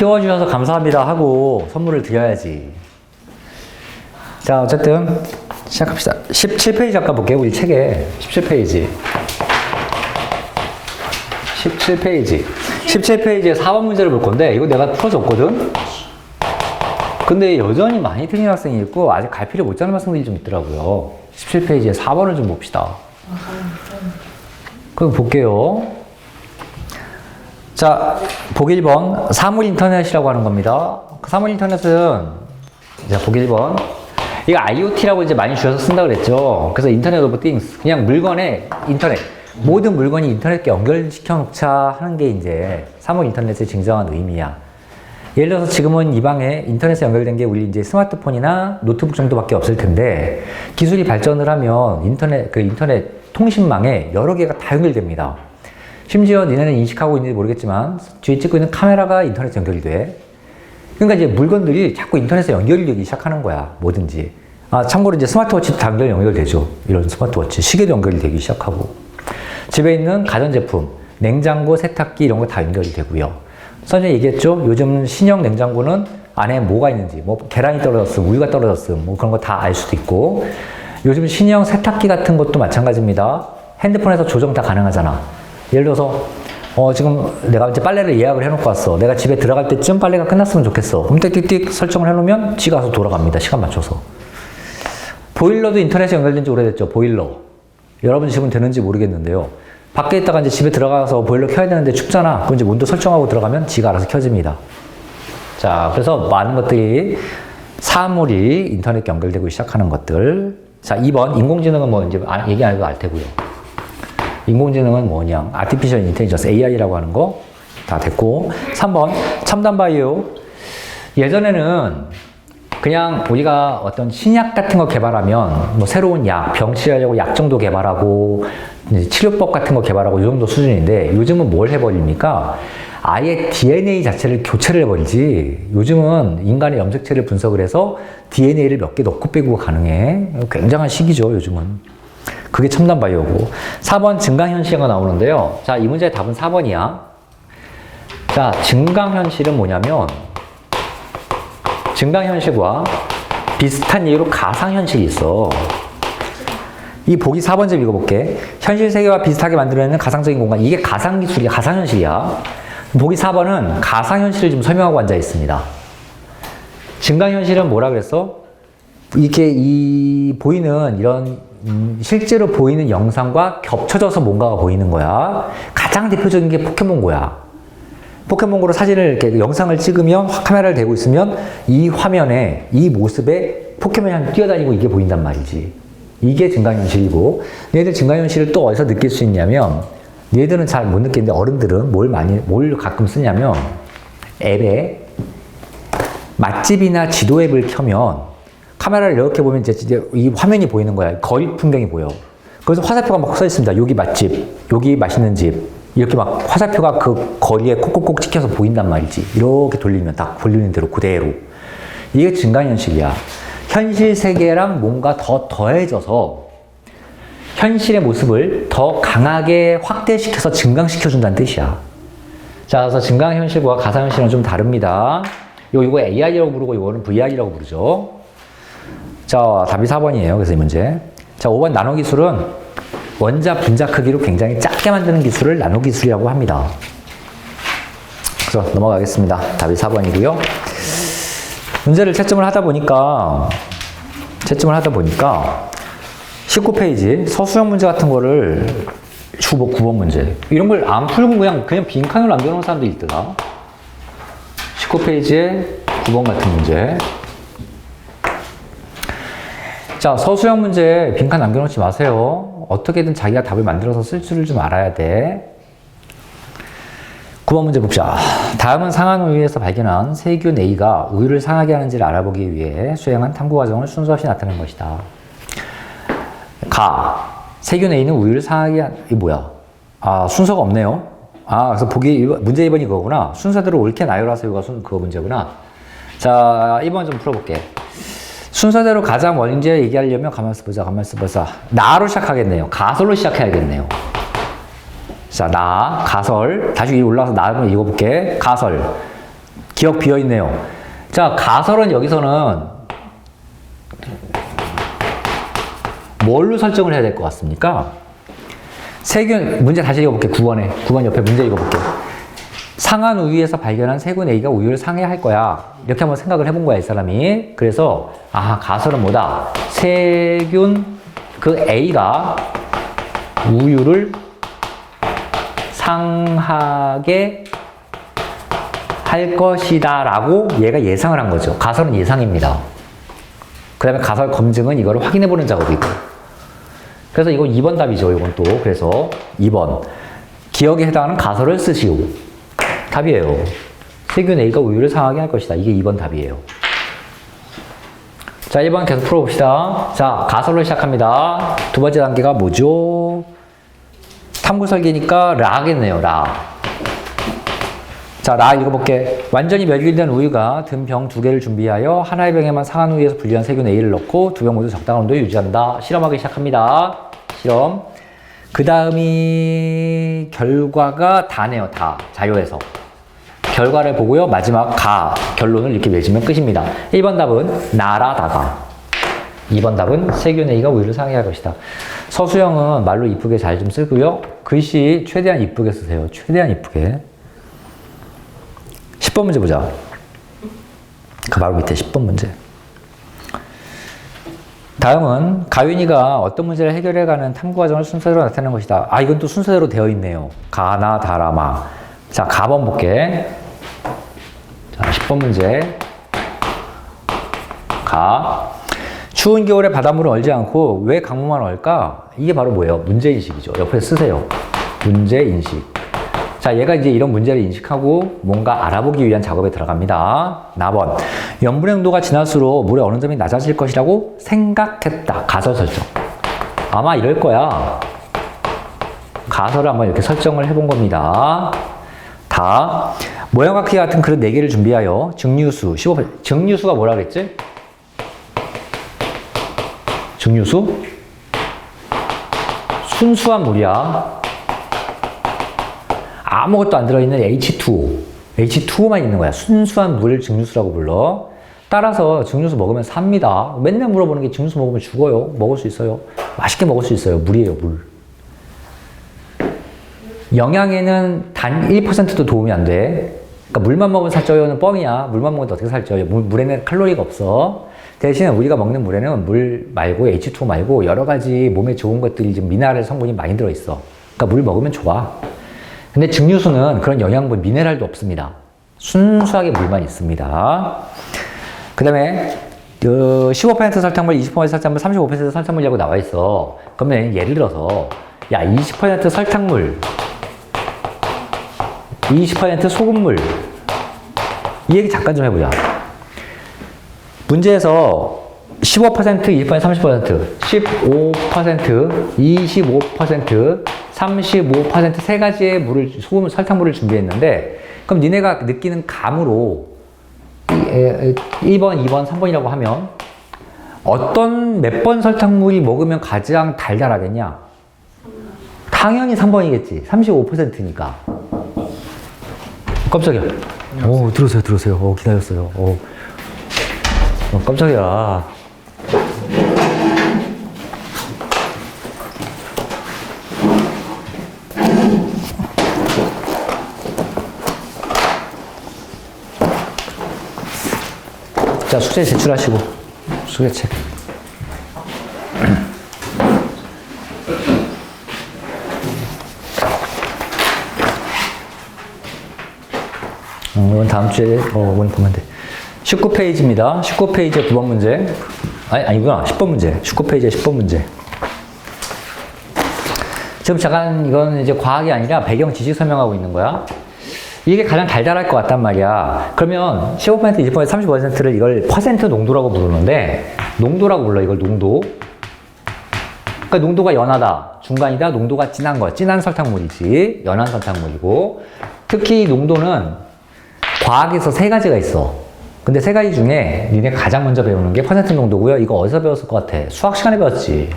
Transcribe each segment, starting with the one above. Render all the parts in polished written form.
키워주셔서 감사합니다 하고 선물을 드려야지. 자, 어쨌든 시작합시다. 17페이지 아까 볼게요. 우리 책에 17페이지. 17페이지에 4번 문제를 볼 건데 이거 내가 풀어줬거든. 근데 여전히 많이 틀린 학생이 있고 아직 갈피를 못 잡는 학생들이 좀 있더라고요. 17페이지에 4번을 좀 봅시다. 그럼 볼게요. 자, 보기 1번. 사물 인터넷이라고 하는 겁니다. 사물 인터넷은, 자, 보기 1번. 이거 IoT라고 이제 많이 줄여서 쓴다 그랬죠. 그래서 인터넷 오브 띵스. 그냥 물건에 인터넷. 모든 물건이 인터넷에 연결시켜 놓자 하는 게 이제 사물 인터넷의 진정한 의미야. 예를 들어서 지금은 이 방에 인터넷에 연결된 게 우리 이제 스마트폰이나 노트북 정도밖에 없을 텐데 기술이 발전을 하면 인터넷 통신망에 여러 개가 다 연결됩니다. 심지어 니네는 인식하고 있는지 모르겠지만 뒤에 찍고 있는 카메라가 인터넷에 연결이 돼. 그러니까 이제 물건들이 자꾸 인터넷에 연결이 되기 시작하는 거야. 뭐든지. 아, 참고로 이제 스마트워치도 당연히 연결되죠. 이런 스마트워치. 시계도 연결이 되기 시작하고. 집에 있는 가전제품, 냉장고, 세탁기 이런 거 다 연결이 되고요. 선생님이 얘기했죠. 요즘 신형 냉장고는 안에 뭐가 있는지, 뭐 계란이 떨어졌음, 우유가 떨어졌음, 뭐 그런 거 다 알 수도 있고. 요즘 신형 세탁기 같은 것도 마찬가지입니다. 핸드폰에서 조정 다 가능하잖아. 예를 들어서 지금 내가 이제 빨래를 예약을 해놓고 왔어. 내가 집에 들어갈 때쯤 빨래가 끝났으면 좋겠어. 그럼 띡띡띡 설정을 해놓으면 지가 가서 돌아갑니다. 시간 맞춰서. 보일러도 인터넷에 연결된 지 오래됐죠. 보일러. 여러분 집은 되는지 모르겠는데요. 밖에 있다가 이제 집에 들어가서 보일러 켜야 되는데 춥잖아. 그럼 이제 온도 설정하고 들어가면 지가 알아서 켜집니다. 자, 그래서 많은 것들이 사물이 인터넷에 연결되고 시작하는 것들. 자, 2번 인공지능은 뭐 이제 얘기 안 해도 알 테고요. 인공지능은 뭐냐? 아티피셜 인텔리전스 AI라고 하는 거 다 됐고. 3번 첨단 바이오. 예전에는 그냥 우리가 어떤 신약 같은 거 개발하면 뭐 새로운 약, 병 치료하려고 약 정도 개발하고 치료법 같은 거 개발하고 이 정도 수준인데 요즘은 뭘 해버립니까? 아예 DNA 자체를 교체를 해버리지. 요즘은 인간의 염색체를 분석을 해서 DNA를 몇 개 넣고 빼고가 가능해. 굉장한 시기죠, 요즘은. 그게 첨단 바이오고. 4번 증강현실가 나오는데요. 자, 이 문제의 답은 4번이야. 자, 증강현실은 뭐냐면 증강현실과 비슷한 예로 가상현실이 있어. 이 보기 4번 좀 읽어볼게. 현실 세계와 비슷하게 만들어내는 가상적인 공간. 이게 가상기술이야. 가상현실이야. 보기 4번은 가상현실을 좀 설명하고 앉아 있습니다. 증강현실은 뭐라 그랬어? 이렇게 보이는 이런 실제로 보이는 영상과 겹쳐져서 뭔가가 보이는 거야. 가장 대표적인 게 포켓몬고야. 포켓몬고로 사진을 이렇게 영상을 찍으면 카메라를 대고 있으면 이 화면에 이 모습에 포켓몬이 뛰어다니고 이게 보인단 말이지. 이게 증강현실이고 얘네들 증강현실을 또 어디서 느낄 수 있냐면 얘네들은 잘 못 느끼는데 어른들은 뭘 가끔 쓰냐면 앱에 맛집이나 지도 앱을 켜면 카메라를 이렇게 보면 이제 이 화면이 보이는 거야. 거리 풍경이 보여. 그래서 화살표가 막 써 있습니다. 여기 맛집, 여기 맛있는 집. 이렇게 막 화살표가 그 거리에 콕콕콕 찍혀서 보인단 말이지. 이렇게 돌리면 딱 돌리는 대로 그대로. 이게 증강현실이야. 현실 세계랑 뭔가 더 더해져서 현실의 모습을 더 강하게 확대시켜서 증강시켜준다는 뜻이야. 자, 그래서 증강현실과 가상현실은 좀 다릅니다. 이거 AI라고 부르고 이거는 VR이라고 부르죠. 자, 답이 4번이에요. 그래서 이 문제. 자, 5번 나노기술은 원자 분자 크기로 굉장히 작게 만드는 기술을 나노기술이라고 합니다. 그래서 넘어가겠습니다. 답이 4번이고요. 문제를 채점을 하다 보니까 19페이지 서술형 문제 같은 거를 9번 문제. 이런 걸 안 풀고 그냥 빈칸으로 남겨놓은 사람도 있더라. 19페이지에 9번 같은 문제. 자, 서술형 문제 빈칸 남겨놓지 마세요. 어떻게든 자기가 답을 만들어서 쓸 줄을 좀 알아야 돼. 9번 문제 봅시다. 다음은 상한 우유에서 발견한 세균 A가 우유를 상하게 하는지를 알아보기 위해 수행한 탐구 과정을 순서 없이 나타낸 것이다. 세균 A는 우유를 상하게 이게 뭐야? 아, 순서가 없네요. 아, 그래서 문제 2번이 그거구나. 순서대로 옳게 나열하세요가 그거 문제구나. 자, 2번 좀 풀어볼게. 순서대로 가장 먼저 얘기하려면 가만있어 보자. 나로 시작하겠네요. 가설로 시작해야겠네요. 자, 가설. 다시 위로 올라가서 나를 읽어볼게. 가설. 기억 비어있네요. 자, 가설은 여기서는 뭘로 설정을 해야 될 것 같습니까? 세균, 문제 다시 읽어볼게요. 9번 옆에 문제 읽어볼게요. 상한 우유에서 발견한 세균 A가 우유를 상해할 거야. 이렇게 한번 생각을 해본 거야, 이 사람이. 그래서, 가설은 뭐다? 세균, 그 A가 우유를 상하게 할 것이다 라고 얘가 예상을 한 거죠. 가설은 예상입니다. 그 다음에 가설 검증은 이거를 확인해보는 작업이고. 그래서 이건 2번 답이죠. 이건 또. 그래서 2번. 기억에 해당하는 가설을 쓰시오. 답이에요. 세균 A가 우유를 상하게 할 것이다. 이게 2번 답이에요. 자, 1번 계속 풀어봅시다. 자, 가설로 시작합니다. 두 번째 단계가 뭐죠? 탐구 설계니까 라겠네요. 라. 자, 라 읽어볼게. 완전히 멸균된 우유가 든 병 2개를 준비하여 하나의 병에만 상한 우유에서 분리한 세균 A를 넣고 두 병 모두 적당한 온도에 유지한다. 실험하기 시작합니다. 실험. 그 다음이 결과가 다네요. 다. 자료에서. 결과를 보고요. 마지막 결론을 이렇게 맺으면 끝입니다. 1번 답은 나라다다. 2번 답은 세균 A가 우유를 상해할 것이다. 서수영은 말로 이쁘게 잘 좀 쓰고요. 글씨 최대한 이쁘게 쓰세요. 최대한 이쁘게. 10번 문제 보자. 그 바로 밑에 10번 문제. 다음은 가윤이가 어떤 문제를 해결해가는 탐구 과정을 순서대로 나타내는 것이다. 이건 또 순서대로 되어 있네요. 가나 다라마. 자, 가번 볼게. 자, 10번 문제. 추운 겨울에 바닷물을 얼지 않고 왜 강물만 얼까? 이게 바로 뭐예요? 문제인식이죠. 옆에 쓰세요. 문제인식. 자, 얘가 이제 이런 문제를 인식하고 뭔가 알아보기 위한 작업에 들어갑니다. 나번. 염분의 농도가 지날수록 물의 어느 점이 낮아질 것이라고 생각했다. 가설 설정. 아마 이럴 거야. 가설을 한번 이렇게 설정을 해본 겁니다. 모양과 크기 같은 그릇 4개를 준비하여 증류수 15%. 증류수가 뭐라 그랬지? 증류수? 순수한 물이야. 아무것도 안 들어있는 H2O. H2O만 있는 거야. 순수한 물을 증류수라고 불러. 따라서 증류수 먹으면 삽니다. 맨날 물어보는 게 증류수 먹으면 죽어요. 먹을 수 있어요. 맛있게 먹을 수 있어요. 물이에요, 물. 영양에는 단 1%도 도움이 안 돼. 그러니까 물만 먹으면 살쪄요는 뻥이야. 물만 먹으면 어떻게 살쪄요? 물에는 칼로리가 없어. 대신에 우리가 먹는 물에는 물 말고 H2O 말고 여러 가지 몸에 좋은 것들이 좀 미네랄 성분이 많이 들어있어. 그러니까 물 먹으면 좋아. 근데 증류수는 그런 영양분, 미네랄도 없습니다. 순수하게 물만 있습니다. 그 다음에 15% 설탕물, 20% 설탕물, 35% 설탕물이라고 나와 있어. 그러면 예를 들어서 20% 설탕물, 20% 소금물, 이 얘기 잠깐 좀 해보자. 문제에서 15%, 20%, 30%, 15%, 25%, 35% 세 가지의 물을, 설탕물을 준비했는데, 그럼 니네가 느끼는 감으로 1번, 2번, 3번이라고 하면 몇 번 설탕물이 먹으면 가장 달달하겠냐? 당연히 3번이겠지. 35%니까. 깜짝이야. 들어오세요. 기다렸어요. 깜짝이야. 자, 숙제 제출하시고. 숙제책. 이건 다음 주에, 오늘 보면 돼. 19페이지입니다. 19페이지에 9번 문제. 아니구나. 10번 문제. 19페이지에 10번 문제. 지금 잠깐 이건 이제 과학이 아니라 배경 지식 설명하고 있는 거야. 이게 가장 달달할 것 같단 말이야. 그러면 15%, 20%, 30%를 이걸 퍼센트 농도라고 부르는데, 농도라고 불러. 이걸 농도. 그러니까 농도가 연하다, 중간이다, 농도가 진한 거. 진한 설탕물이지. 연한 설탕물이고. 특히 농도는 과학에서 3가지가 있어. 근데 3가지 중에 니네가 가장 먼저 배우는 게 퍼센트 농도고요. 이거 어디서 배웠을 것 같아? 수학 시간에 배웠지.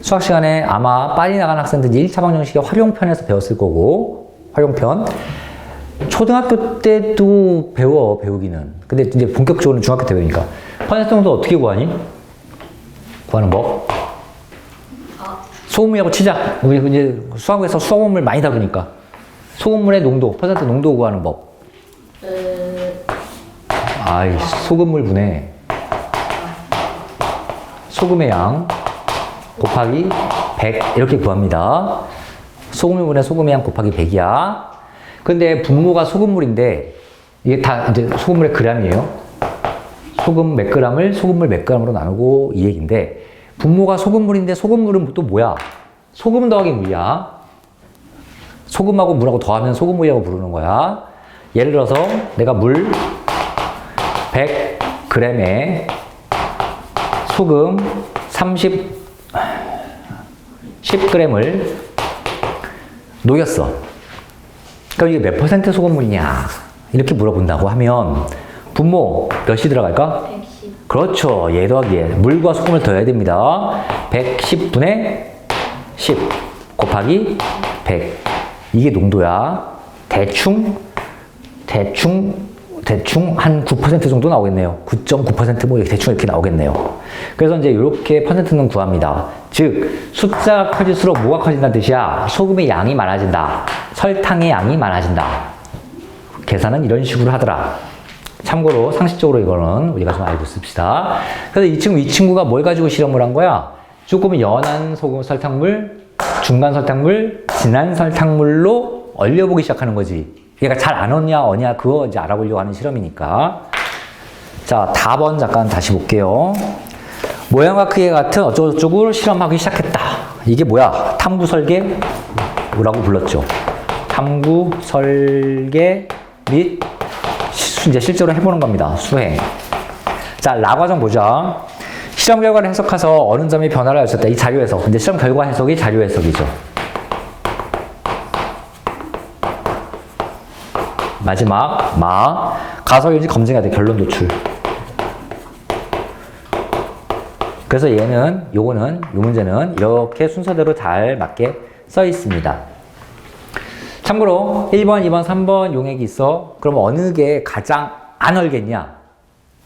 수학 시간에 아마 빨리 나간 학생들이 1차 방정식의 활용편에서 배웠을 거고, 활용편. 초등학교 때도 배우기는. 근데 이제 본격적으로는 중학교 때 배우니까. 퍼센트 농도 어떻게 구하니? 구하는 법? 소금물이라고 치자. 우리 이제 수학에서 소금물 많이 다루니까. 소금물의 농도, 퍼센트 농도 구하는 법. 아이, 소금물 분해. 소금의 양 곱하기 100 이렇게 구합니다. 소금물 분해 소금의 양 곱하기 100이야. 근데 분모가 소금물인데 이게 다 이제 소금물의 그램이에요. 소금 몇 그램을 소금물 몇 그램으로 나누고 이 얘기인데 분모가 소금물인데 소금물은 또 뭐야? 소금 더하기 물이야. 소금하고 물하고 더하면 소금물이라고 부르는 거야. 예를 들어서 내가 물 100g에 소금 10g을 녹였어. 그럼 이게 몇 퍼센트 소금물이냐? 이렇게 물어본다고 하면 분모 몇이 들어갈까? 110. 그렇죠. 얘 더하기 얘. 물과 소금을 더해야 됩니다. 110분의 10 곱하기 100. 이게 농도야. 대충 한 9% 정도 나오겠네요. 9.9% 뭐 대충 이렇게 나오겠네요. 그래서 이제 이렇게 퍼센트는 구합니다. 즉 숫자가 커질수록 뭐가 커진다는 뜻이야? 소금의 양이 많아진다. 설탕의 양이 많아진다. 계산은 이런 식으로 하더라. 참고로 상식적으로 이거는 우리가 좀 알고 씁시다. 그래서 이 친구가 뭘 가지고 실험을 한 거야? 조금 연한 소금 설탕물, 중간 설탕물, 진한 설탕물로 얼려보기 시작하는 거지. 얘가 잘 안 어냐 그거 이제 알아보려고 하는 실험이니까. 자, 답은 잠깐 다시 볼게요. 모양과 크기 같은 어쩌고저쩌고 실험하기 시작했다. 이게 뭐야? 탐구 설계라고 불렀죠. 탐구 설계 및 이제 실제로 해보는 겁니다. 수행. 자, 라 과정 보자. 실험 결과를 해석해서 어느 점이 변화를 가졌다. 이 자료 해석. 근데 실험 결과 해석이 자료 해석이죠. 마지막 가설인지 검증해야 돼. 결론 도출. 그래서 요 문제는 이렇게 순서대로 잘 맞게 써 있습니다. 참고로 1번, 2번, 3번 용액이 있어. 그럼 어느 게 가장 안 얼겠냐?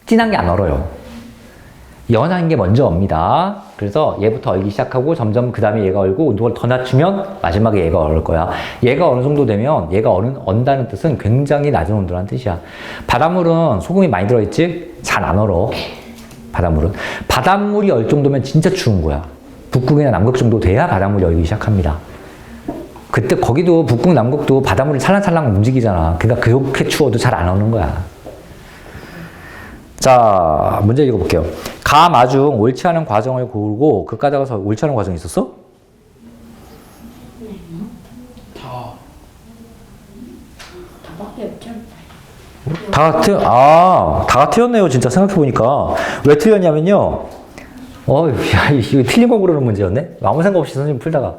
진한 게 안 얼어요. 연한 게 먼저 옵니다. 그래서 얘부터 얼기 시작하고 점점 그 다음에 얘가 얼고 온도를 더 낮추면 마지막에 얘가 얼을 거야. 얘가 어느 정도 되면 얘가 언다는 뜻은 굉장히 낮은 온도라는 뜻이야. 바닷물은 소금이 많이 들어있지? 잘 안 얼어. 바닷물이 얼 정도면 진짜 추운 거야. 북극이나 남극 정도 돼야 바닷물이 얼기 시작합니다. 그때 거기도 북극 남극도 바닷물이 찰랑찰랑 움직이잖아. 그러니까 그렇게 추워도 잘 안 얼는 거야. 자, 문제 읽어볼게요. 가, 마 중 옳지 않은 과정을 고르고 그 까다가서 옳지 않은 과정이 있었어? 다밖에 없잖아. 다 틀렸네요. 진짜 생각해보니까. 왜 틀렸냐면요. 이거 틀린 거 고르는 문제였네? 아무 생각 없이 선생님 풀다가.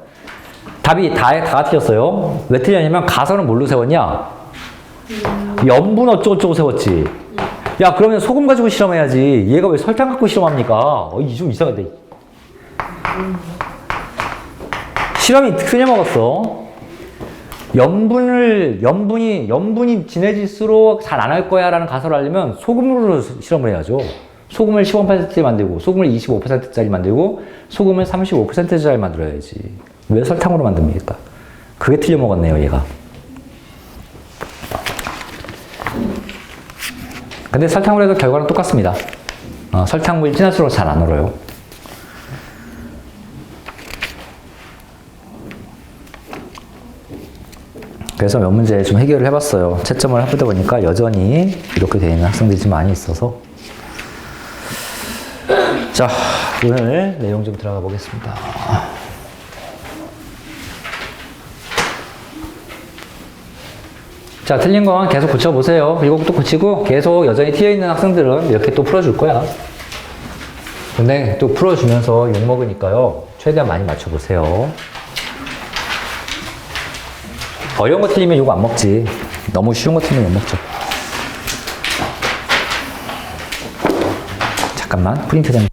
답이 다 틀렸어요. 왜 틀렸냐면 가설은 뭘로 세웠냐? 염분 어쩌고저쩌고 세웠지. 야, 그러면 소금 가지고 실험해야지. 얘가 왜 설탕 갖고 실험합니까? 이게 좀 이상하다. 실험이 틀려먹었어. 염분이 진해질수록 잘 안 할 거야 라는 가설을 하려면 소금으로 실험을 해야죠. 소금을 15%짜리 만들고, 소금을 25%짜리 만들고, 소금을 35%짜리 만들어야지. 왜 설탕으로 만듭니까? 그게 틀려먹었네요, 얘가. 근데 설탕으로 해도 결과는 똑같습니다. 설탕물이 진할수록 잘 안 얼어요. 그래서 몇 문제 좀 해결을 해봤어요. 채점을 해보다 보니까 여전히 이렇게 되어 있는 학생들이 좀 많이 있어서. 자, 오늘 내용 좀 들어가 보겠습니다. 자, 틀린 건 계속 고쳐보세요. 그리고 또 고치고 계속 여전히 튀어있는 학생들은 이렇게 또 풀어줄 거야. 근데 또 풀어주면서 욕먹으니까요. 최대한 많이 맞춰보세요. 어려운 거 틀리면 욕 안 먹지. 너무 쉬운 거 틀리면 욕 먹죠. 잠깐만, 프린트 된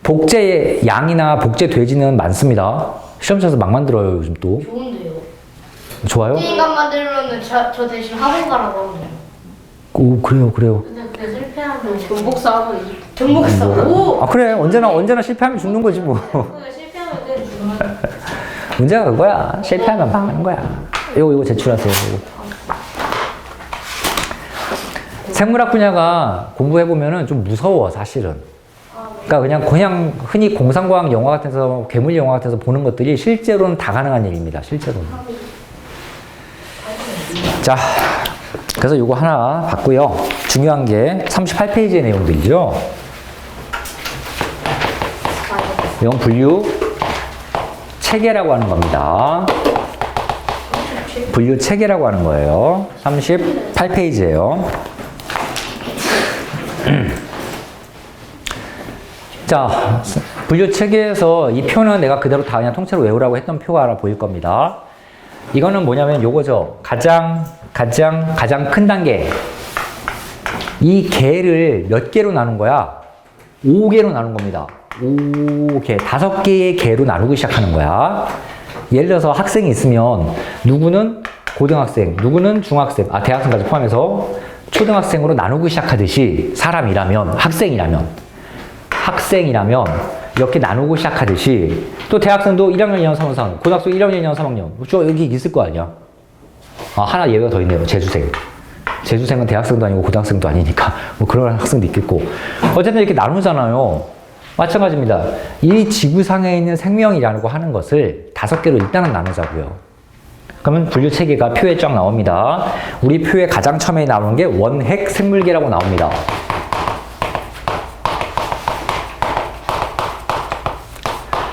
복제 양이나 복제 돼지는 많습니다. 시험장에서 막 만들어요, 요즘 또. 좋은데요. 좋아요? 게임감 만들면은 저 대신 학원 가라고 하거든요. 오, 그래요. 근데 실패하면 경복사 하면 경복사. 오. 아, 그래. 언제나 실패하면 죽는 거지, 뭐. 실패하면 돼 죽는 거. 문제가 그거야. 실패하면 망하는 거야. 요거 제출하세요, 요거. 생물학 분야가 공부해보면은 좀 무서워, 사실은. 그러니까 그냥 흔히 공상과학 영화 같아서, 괴물 영화 같아서 보는 것들이 실제로는 다 가능한 일입니다, 실제로는. 자, 그래서 요거 하나 봤고요. 중요한 게 38페이지의 내용들이죠. 이건 분류 체계라고 하는 겁니다. 분류 체계라고 하는 거예요. 38페이지예요. 자, 분류 체계에서 이 표는 내가 그대로 다 그냥 통째로 외우라고 했던 표가 하나 보일 겁니다. 이거는 뭐냐면 요거죠. 가장 큰 단계. 이 개를 몇 개로 나눈 거야? 5개로 나눈 겁니다. 5개. 5개의 개로 나누기 시작하는 거야. 예를 들어서 학생이 있으면 누구는 고등학생, 누구는 중학생, 대학생까지 포함해서 초등학생으로 나누기 시작하듯이 학생이라면 이렇게 나누고 시작하듯이 또 대학생도 1학년, 2학년, 3학년, 4학년, 고등학생 1학년, 2학년, 3학년 여기 있을 거 아니야. 하나 예외가 더 있네요. 재수생은 대학생도 아니고 고등학생도 아니니까 뭐 그런 학생도 있겠고 어쨌든 이렇게 나누잖아요. 마찬가지입니다. 이 지구상에 있는 생명이라고 하는 것을 5개로 일단은 나누자고요. 그러면 분류 체계가 표에 쫙 나옵니다. 우리 표에 가장 처음에 나오는 게 원핵 생물계라고 나옵니다.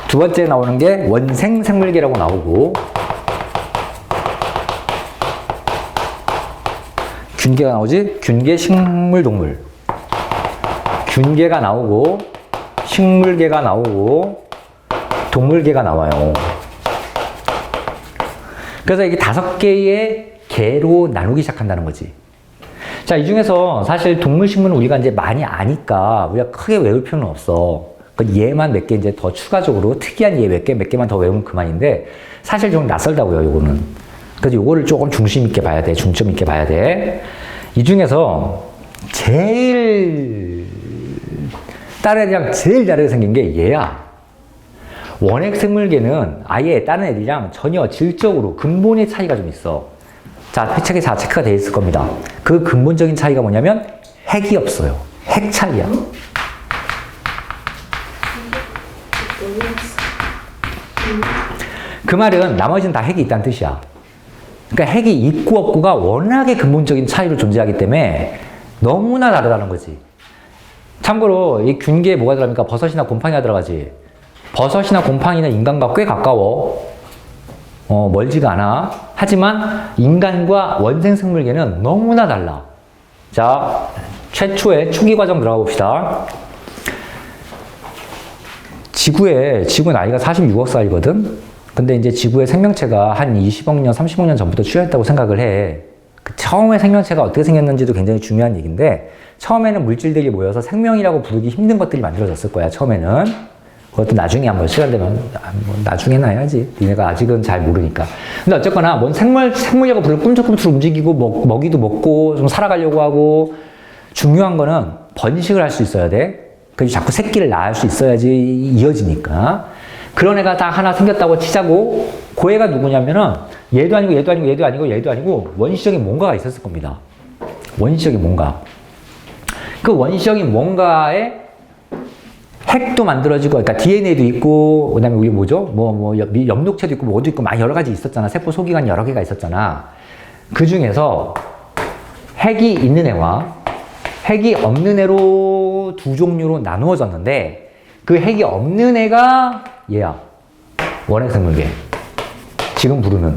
두 번째 나오는 게 원생 생물계라고 나오고 균계가 나오지? 균계 식물 동물. 균계가 나오고 식물계가 나오고 동물계가 나와요. 그래서 이게 5개의 개로 나누기 시작한다는 거지. 자, 이 중에서 사실 동물, 식물은 우리가 이제 많이 아니까 우리가 크게 외울 필요는 없어. 그 얘만 몇 개 이제 더 추가적으로 특이한 얘 몇 개만 더 외우면 그만인데 사실 좀 낯설다고요, 요거는. 그래서 요거를 조금 중점 있게 봐야 돼. 이 중에서 제일 다른 애들이랑 제일 다르게 생긴 게 얘야. 원핵 생물계는 아예 다른 애들이랑 전혀 질적으로 근본의 차이가 좀 있어. 자, 표책에 다 체크가 되어 있을 겁니다. 그 근본적인 차이가 뭐냐면 핵이 없어요. 핵 차이야. 그 말은 나머지는 다 핵이 있다는 뜻이야. 그러니까 핵이 있고 없고가 워낙에 근본적인 차이로 존재하기 때문에 너무나 다르다는 거지. 참고로 이 균계에 뭐가 들어갑니까? 버섯이나 곰팡이가 들어가지. 버섯이나 곰팡이는 인간과 꽤 가까워. 멀지가 않아. 하지만 인간과 원생 생물계는 너무나 달라. 자, 최초의 초기 과정 들어가 봅시다. 지구는 나이가 46억 살이거든? 근데 이제 지구의 생명체가 한 20억 년, 30억 년 전부터 출현했다고 생각을 해. 그 처음에 생명체가 어떻게 생겼는지도 굉장히 중요한 얘기인데, 처음에는 물질들이 모여서 생명이라고 부르기 힘든 것들이 만들어졌을 거야, 처음에는. 그것도 나중에 한번 시간 되면, 나중에나 해야지. 니네가 아직은 잘 모르니까. 근데 어쨌거나, 뭔 생물이라고 부르고 꿈틀꿈틀 움직이고, 먹이도 먹고, 좀 살아가려고 하고, 중요한 거는 번식을 할 수 있어야 돼. 그래서 자꾸 새끼를 낳을 수 있어야지 이어지니까. 그런 애가 딱 하나 생겼다고 치자고, 그 애가 누구냐면은, 얘도 아니고, 원시적인 뭔가가 있었을 겁니다. 원시적인 뭔가. 그 원시적인 뭔가에 핵도 만들어지고, 그러니까 DNA도 있고, 그 다음에 우리 뭐죠? 엽록체도 있고, 뭐도 있고, 막 여러 가지 있었잖아. 세포 소기관 여러 개가 있었잖아. 그 중에서 핵이 있는 애와 핵이 없는 애로 두 종류로 나누어졌는데, 그 핵이 없는 애가 얘야. 원핵 생물계. 지금 부르는.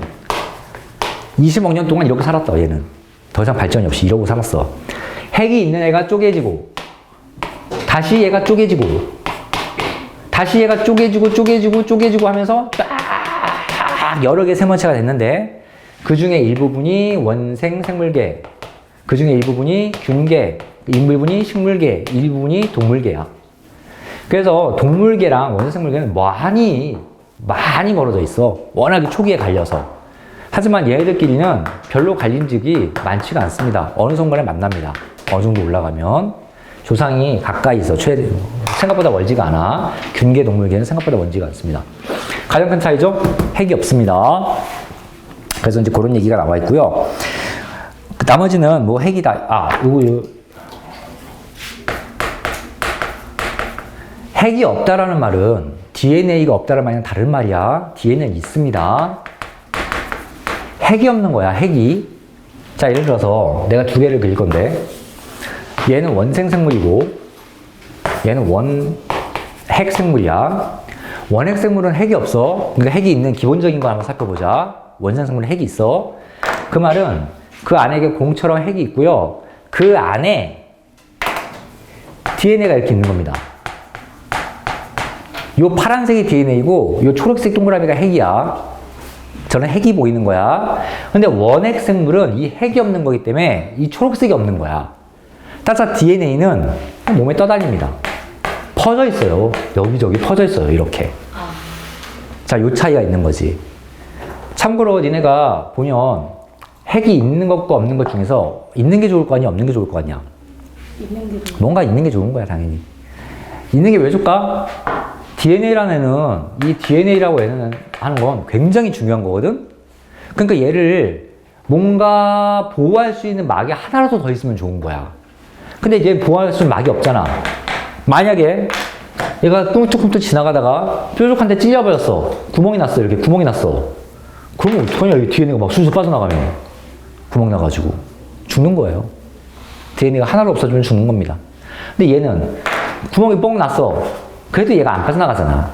20억 년 동안 이렇게 살았다, 얘는. 더 이상 발전이 없이 이러고 살았어. 핵이 있는 애가 쪼개지고, 다시 얘가 쪼개지고, 다시 얘가 쪼개지고 하면서 딱 여러 개의 생물체가 됐는데, 그 중에 일부분이 원생 생물계, 그 중에 일부분이 균계, 일부분이 식물계, 일부분이 동물계야. 그래서 동물계랑 원생물계는 많이 멀어져 있어. 워낙에 초기에 갈려서. 하지만 얘네들끼리는 별로 갈린 적이 많지가 않습니다. 어느 순간에 만납니다. 어느 정도 올라가면. 조상이 가까이 있어. 생각보다 멀지가 않아. 균계 동물계는 생각보다 멀지가 않습니다. 가장 큰 차이죠? 핵이 없습니다. 그래서 이제 그런 얘기가 나와 있고요. 나머지는 뭐 핵이다. 요거 핵이 없다라는 말은 DNA가 없다라는 말이랑 다른 말이야. DNA는 있습니다. 핵이 없는 거야, 핵이. 자, 예를 들어서 내가 두 개를 그릴 건데 얘는 원생생물이고 얘는 원핵 생물이야. 원핵 생물은 핵이 없어. 그러니까 핵이 있는 기본적인 거 한번 살펴보자. 원생생물은 핵이 있어. 그 말은 그 안에 공처럼 핵이 있고요. 그 안에 DNA가 이렇게 있는 겁니다. 요 파란색이 DNA고 요 초록색 동그라미가 핵이야. 저는 핵이 보이는 거야. 근데 원핵 생물은 이 핵이 없는 거기 때문에 이 초록색이 없는 거야. 따라서 DNA는 몸에 떠다닙니다. 퍼져 있어요. 여기저기 퍼져 있어요. 이렇게. 자, 요 차이가 있는 거지. 참고로 니네가 보면 핵이 있는 것과 없는 것 중에서 있는 게 좋을 거 아니야? 없는 게 좋을 거 아니야? 있는 게 좋은 뭔가 있는 게 좋은 거야, 당연히. 있는 게 왜 좋을까? DNA라는 애는, 이 DNA라고 하는 건 굉장히 중요한 거거든? 그러니까 얘를 뭔가 보호할 수 있는 막이 하나라도 더 있으면 좋은 거야. 근데 얘 보호할 수 있는 막이 없잖아. 만약에 얘가 뚱뚱뚱 지나가다가 뾰족한 데 찔려버렸어. 구멍이 났어. 이렇게 구멍이 났어. 그러면 어떡하냐? 이 DNA가 막 술술 빠져나가면. 구멍 나가지고. 죽는 거예요. DNA가 하나로 없어지면 죽는 겁니다. 근데 얘는 구멍이 뻥 났어. 그래도 얘가 안 빠져나가잖아.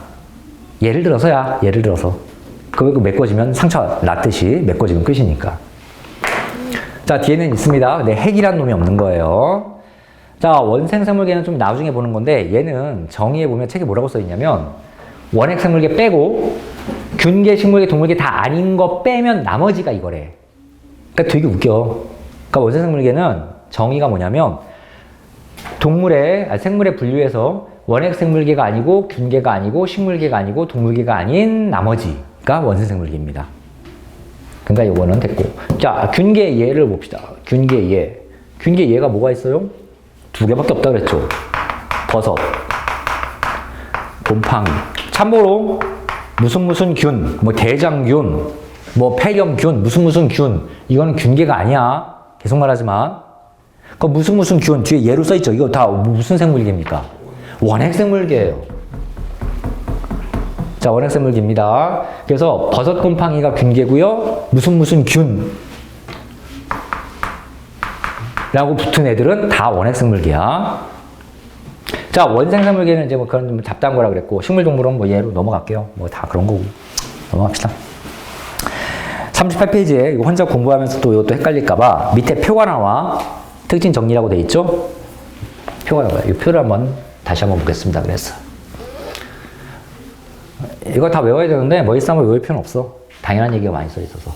예를 들어서야, 예를 들어서. 그거 메꿔지면 상처 났듯이 메꿔지면 끝이니까. 자, DNA는 있습니다. 근데 핵이란 놈이 없는 거예요. 자, 원생생물계는 좀 나중에 보는 건데, 얘는 정의에 보면 책에 뭐라고 써있냐면, 원핵생물계 빼고, 균계, 식물계, 동물계 다 아닌 거 빼면 나머지가 이거래. 그러니까 되게 웃겨. 그러니까 원생생물계는 정의가 뭐냐면, 생물에 분류해서 원핵생물계가 아니고, 균계가 아니고, 식물계가 아니고, 동물계가 아닌 나머지가 원생생물계입니다. 그러니까 이거는 됐고. 자, 균계 예를 봅시다. 균계 예. 균계 예가 뭐가 있어요? 두 개밖에 없다 그랬죠. 버섯, 곰팡이. 참고로 무슨 균, 뭐 대장균, 뭐 폐렴균, 무슨 균. 이거는 균계가 아니야. 계속 말하지만. 그 무슨 균 뒤에 예로 써 있죠. 이거 다 무슨 생물계입니까? 원핵생물계예요. 자, 원핵생물계입니다. 그래서 버섯, 곰팡이가 균계고요. 무슨 균 라고 붙은 애들은 다 원핵생물계야. 자, 원생생물계는 이제 뭐 그런 좀 잡다한 거라 그랬고, 식물동물은 뭐 얘로 넘어갈게요. 뭐 다 그런 거고. 넘어갑시다. 38페이지에 이거 혼자 공부하면서 또 이것도 헷갈릴까봐 밑에 표가 나와. 특징 정리라고 돼 있죠? 표가 나와요. 이 표를 다시 한번 보겠습니다. 그래서. 이거 다 외워야 되는데, 머릿속에 외울 필요는 없어. 당연한 얘기가 많이 써 있어서.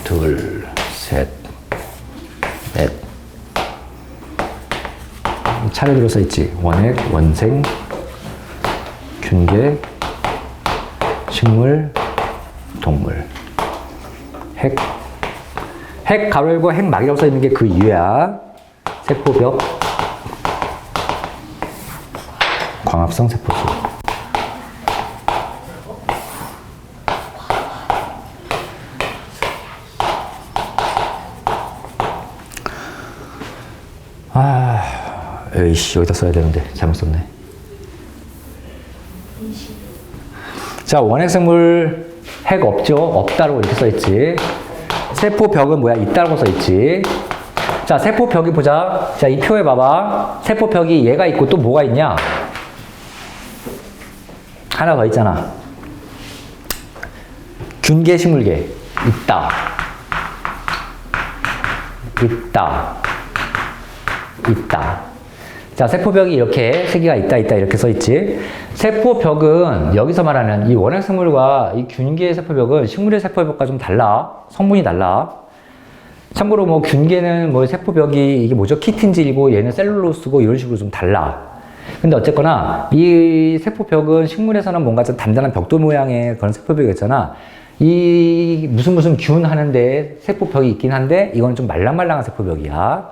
둘, 셋, 넷. 차례대로 써있지. 원핵, 원생, 균계, 식물, 동물. 핵. 핵 가로 열고 핵 막이라고 써있는 게 그 이유야. 세포벽, 광합성 세포수. 에이씨, 여기다 써야 되는데 잘못 썼네. 자, 원핵생물 핵 없죠? 없다라고 이렇게 써있지. 세포벽은 뭐야? 있다라고 써있지. 자, 세포벽이 보자. 자, 이 표에 봐봐. 세포벽이 얘가 있고 또 뭐가 있냐? 하나 더 있잖아. 균계, 식물계. 있다. 있다. 있다. 자, 세포벽이 이렇게 세 개가 있다 이렇게 써있지. 세포벽은 여기서 말하는 이 원핵생물과 이 균계의 세포벽은 식물의 세포벽과 좀 달라. 성분이 달라. 참고로 뭐 균계는 뭐 세포벽이 이게 뭐죠? 키틴질이고 얘는 셀룰로스고 이런 식으로 좀 달라. 근데 어쨌거나 이 세포벽은 식물에서는 뭔가 좀 단단한 벽돌 모양의 그런 세포벽이었잖아. 이 무슨 균 하는데 세포벽이 있긴 한데 이건 좀 말랑말랑한 세포벽이야.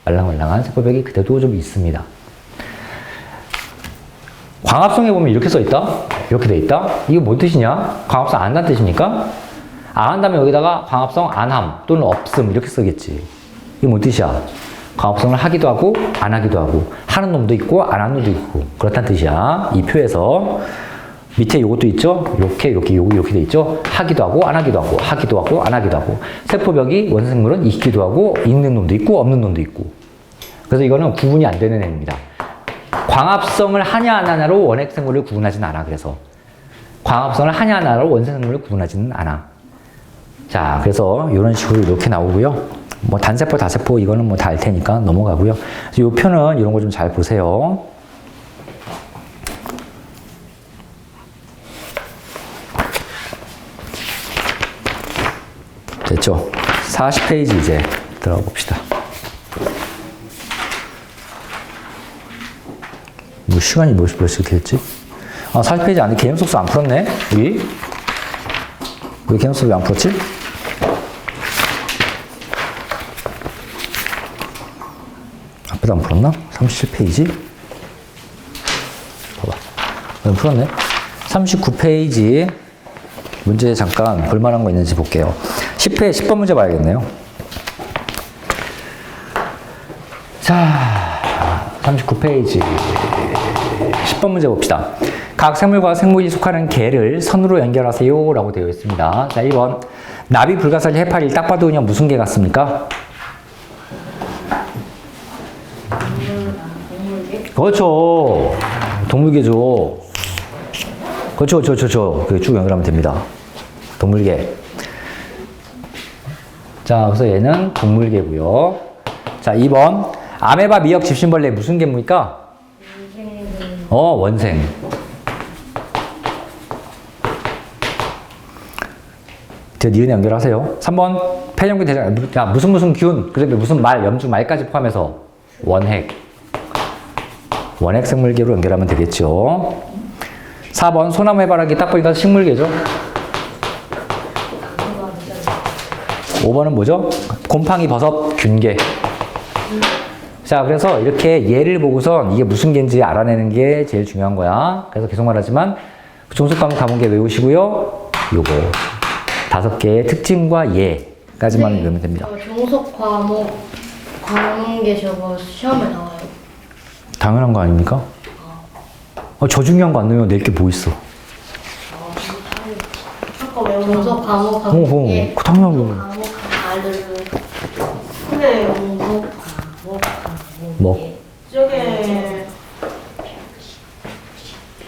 말랑말랑한 세포벽이 그때도 좀 있습니다. 광합성에 보면 이렇게 써 있다. 이렇게 돼 있다. 이게 뭔 뜻이냐? 광합성 안 한다는 뜻입니까? 안 한다면 여기다가 광합성 안함 또는 없음 이렇게 쓰겠지. 이게 뭔 뜻이야? 광합성을 하기도 하고 안 하기도 하고 하는 놈도 있고 안 하는 놈도 있고 그렇다는 뜻이야. 이 표에서 밑에 요것도 있죠? 이렇게 돼 있죠? 하기도 하고 안 하기도 하고 하기도 하고 안 하기도 하고 세포벽이 원생물은 있기도 하고 있는 놈도 있고 없는 놈도 있고 그래서 이거는 구분이 안 되는 애입니다. 광합성을 하냐 안 하냐로 원핵생물을 구분하지는 않아. 그래서 광합성을 하냐 안 하냐로 원생물을 구분하지는 않아. 자, 그래서 이런 식으로 이렇게 나오고요. 뭐 단세포, 다세포 이거는 뭐 다 알 테니까 넘어가고요. 이 표는 이런 거 좀 잘 보세요. 됐죠? 40페이지 이제 들어가 봅시다. 뭐 시간이 벌써 이렇게 됐지? 아, 40페이지 안에 개념 속수 안 풀었네? 여기? 왜 개념 속수 왜 안 풀었지? 앞에도 안 풀었나? 37페이지? 봐봐. 왜 풀었네? 39페이지 문제 잠깐 볼만한 거 있는지 볼게요. 10번 문제 봐야겠네요. 자, 39페이지 10번 문제 봅시다. 각 생물과 생물이 속하는 개를 선으로 연결하세요 라고 되어 있습니다. 자, 1번 나비, 불가사리, 해파리 딱 봐도 그냥 무슨 개 같습니까? 그렇죠. 동물개죠. 그렇죠. 그렇게 쭉 연결하면 됩니다. 동물개. 자, 그래서 얘는 동물개고요. 자, 2번 아메바, 미역, 집신벌레 무슨 개입니까? 원생. 니은에 연결하세요. 3번 폐렴균, 대장, 자, 무슨 균, 그래도 무슨 말, 염중, 말까지 포함해서 원핵. 원핵 생물계로 연결하면 되겠죠. 4번 소나무, 해바라기 딱 보니까 식물계죠. 5번은 뭐죠? 곰팡이, 버섯, 균계. 자, 그래서 이렇게 얘를 보고선 이게 무슨 개인지 알아내는 게 제일 중요한 거야. 그래서 계속 말하지만 종속과목 가문계 외우시고요. 요거 5개의 특징과 예까지만 외우면 됩니다. 종속 과목 관계 저거 시험에 나와요. 당연한 거 아닙니까? 저 중요한 거 안 넣으면 낼 게 뭐 있어? 아까 외운 종속 과목 그 당연한 거. 과목 알들 근데 종속 과목 뭐? 저게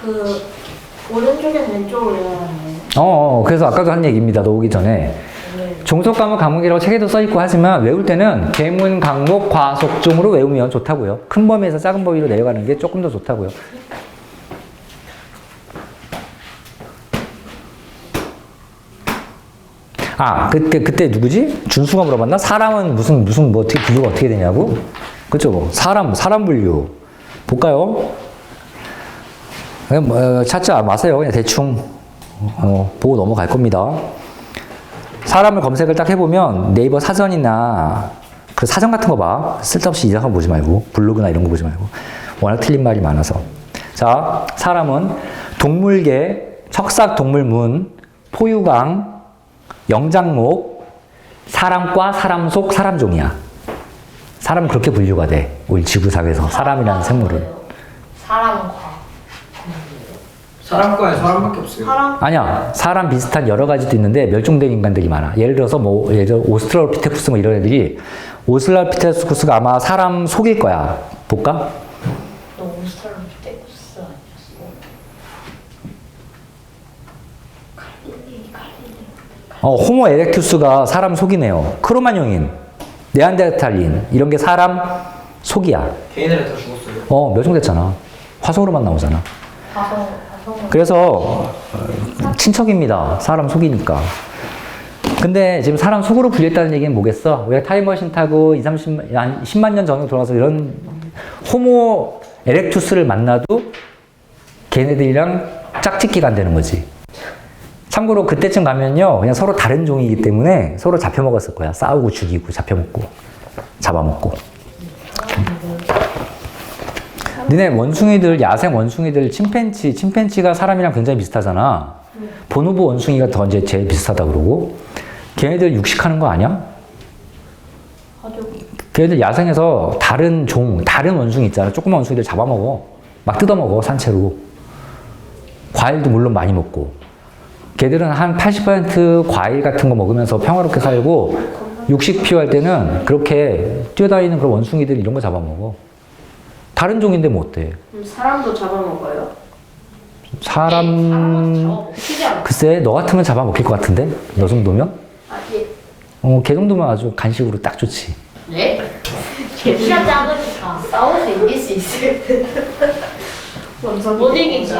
그 오른쪽에서 왼쪽으로 외워야 그래서 아까도 한 얘기입니다. 너 오기 전에. 종속 과목 과목이라고 책에도 써있고 하지만 외울 때는 계문, 강목, 과속종으로 외우면 좋다고요. 큰 범위에서 작은 범위로 내려가는 게 조금 더 좋다고요. 그때 누구지? 준수가 물어봤나? 사람은 뭐 어떻게 분류가 어떻게 되냐고? 그쵸? 사람 분류. 볼까요? 그냥 찾지 마세요. 그냥 대충 보고 넘어갈 겁니다. 사람을 검색을 딱 해보면 네이버 사전이나 그 사전 같은 거 봐. 쓸데없이 이상한 거 보지 말고 블로그나 이런 거 보지 말고 워낙 틀린 말이 많아서. 자, 사람은 동물계, 척삭동물문, 포유강, 영장목, 사람과 사람 속 사람종이야. 사람은 그렇게 분류가 돼. 우리 지구상에서 사람이라는 생물은. 사람과에 사람밖에 없어요. 아니야. 사람 비슷한 여러 가지도 있는데 멸종된 인간들이 많아. 예를 들어서 오스트랄로피테쿠스 뭐 이런 애들이 오스트랄로피테쿠스가 아마 사람 속일 거야. 볼까? 너 오스트랄로피테쿠스 아니었어? 호모 에렉투스가 사람 속이네요. 크로마뇽인, 네안데르탈린 이런 게 사람 속이야. 개인들은 다 죽었어요. 멸종됐잖아. 화성으로만 나오잖아. 그래서 친척입니다. 사람 속이니까. 근데 지금 사람 속으로 불렸다는 얘기는 뭐겠어? 우리가 타임머신 타고 10만 년 전으로 돌아가서 이런 호모 에렉투스를 만나도 걔네들이랑 짝짓기가 안 되는 거지. 참고로 그때쯤 가면요, 그냥 서로 다른 종이기 때문에 서로 잡혀먹었을 거야. 싸우고 죽이고 잡혀먹고 잡아먹고. 너네 원숭이들, 야생 원숭이들, 침팬지가 사람이랑 굉장히 비슷하잖아. 보노보 원숭이가 더 이제 제일 비슷하다 그러고. 걔네들 육식하는 거 아니야? 걔네들 야생에서 다른 원숭이 있잖아. 조그만 원숭이들 잡아먹어. 막 뜯어먹어, 산채로. 과일도 물론 많이 먹고. 걔들은 한 80% 과일 같은 거 먹으면서 평화롭게 살고, 육식 필요할 때는 그렇게 뛰어다니는 그런 원숭이들 이런 거 잡아먹어. 다른 종인데 뭐 어때? 사람도 잡아먹어요? 사람, 글쎄, 너 같으면 잡아먹힐 것 같은데? 너 정도면? 아, 예. 걔 정도면 아주 간식으로 딱 좋지. 네? 키가 작으니까 싸워서 이길 수 있을 못 이기지.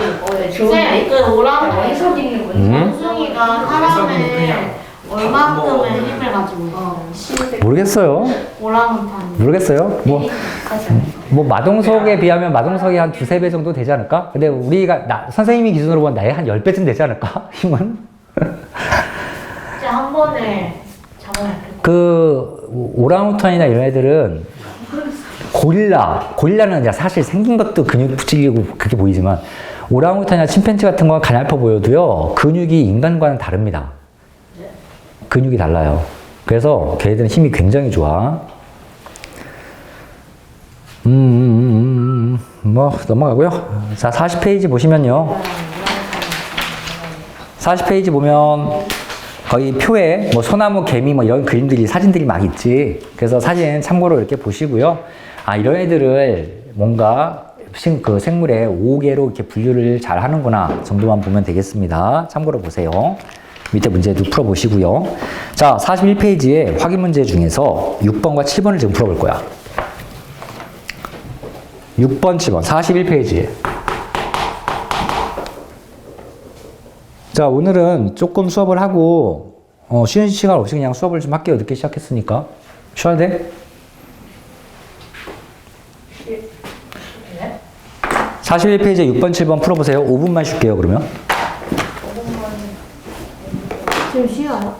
네, 그 오랑우탄 이기는 거지. 원숭이가 사람의 얼마큼의 힘을 가지고 모르겠어요. 오랑우탄. 모르겠어요. 뭐 마동석에 비하면 마동석이 한 2-3배 정도 되지 않을까? 근데 우리가, 선생님이 기준으로 보면 나의 한 10배쯤 되지 않을까? 힘은? 진짜 한 번에 잡아먹을 오랑우탄이나 이런 애들은 고릴라는 이제 사실 생긴 것도 근육 찔리고 그렇게 보이지만, 오랑우탄이나 침팬지 같은 건 가냘퍼 보여도요, 근육이 인간과는 다릅니다. 근육이 달라요. 그래서 걔네들은 힘이 굉장히 좋아. 뭐 넘어가고요. 자, 40페이지 보시면요. 40페이지 보면 거의 표에 뭐 소나무, 개미 뭐 이런 그림들이, 사진들이 막 있지. 그래서 사진 참고로 이렇게 보시고요. 아, 이런 애들을 뭔가 그 생물의 5개로 이렇게 분류를 잘 하는구나 정도만 보면 되겠습니다. 참고로 보세요. 밑에 문제도 풀어보시고요. 자, 41페이지에 확인 문제 중에서 6번과 7번을 지금 풀어볼 거야. 6번, 7번, 41페이지에. 자, 오늘은 조금 수업을 하고, 쉬는 시간 없이 그냥 수업을 좀 할게요. 늦게 시작했으니까. 쉬어야 돼? 41페이지에 6번, 7번 풀어보세요. 5분만 쉴게요, 그러면. 지금 쉬어요?